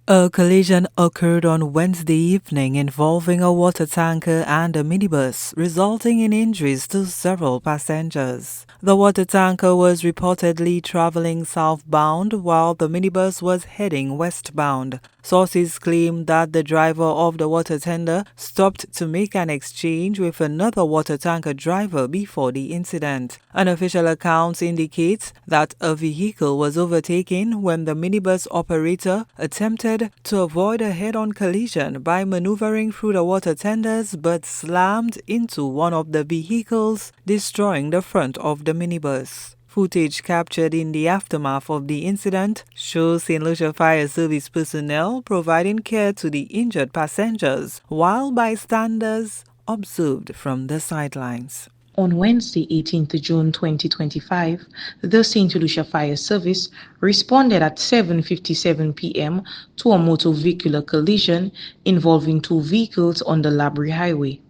A collision occurred on Wednesday evening involving a water tanker and a minibus, resulting in injuries to several passengers. The water tanker was reportedly traveling southbound while the minibus was heading westbound. Sources claim that the driver of the water tender stopped to make an exchange with another water tanker driver before the incident. Unofficial accounts indicate that a vehicle was overtaken when the minibus operator attempted to avoid a head-on collision by maneuvering through the water tenders but slammed into one of the vehicles, destroying the front of the minibus. Footage captured in the aftermath of the incident shows St. Lucia Fire Service personnel providing care to the injured passengers, while bystanders observed from the sidelines. On Wednesday, 18th June 2025, the St. Lucia Fire Service responded at 7:57 p.m. to a motor vehicular collision involving two vehicles on the Laborie highway.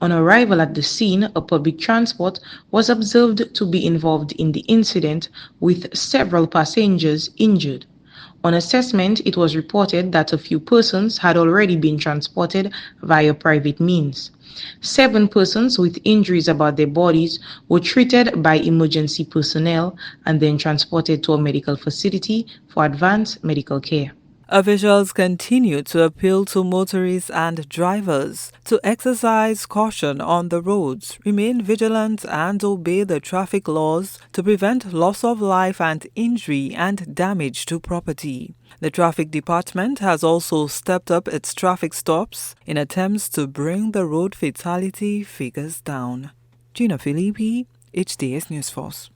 On arrival at the scene, a public transport was observed to be involved in the incident with several passengers injured. On assessment, it was reported that a few persons had already been transported via private means. 7 persons with injuries about their bodies were treated by emergency personnel and then transported to a medical facility for advanced medical care. Officials continue to appeal to motorists and drivers to exercise caution on the roads, remain vigilant and obey the traffic laws to prevent loss of life and injury and damage to property. The Traffic Department has also stepped up its traffic stops in attempts to bring the road fatality figures down. Gina Filippi, HDS News Force.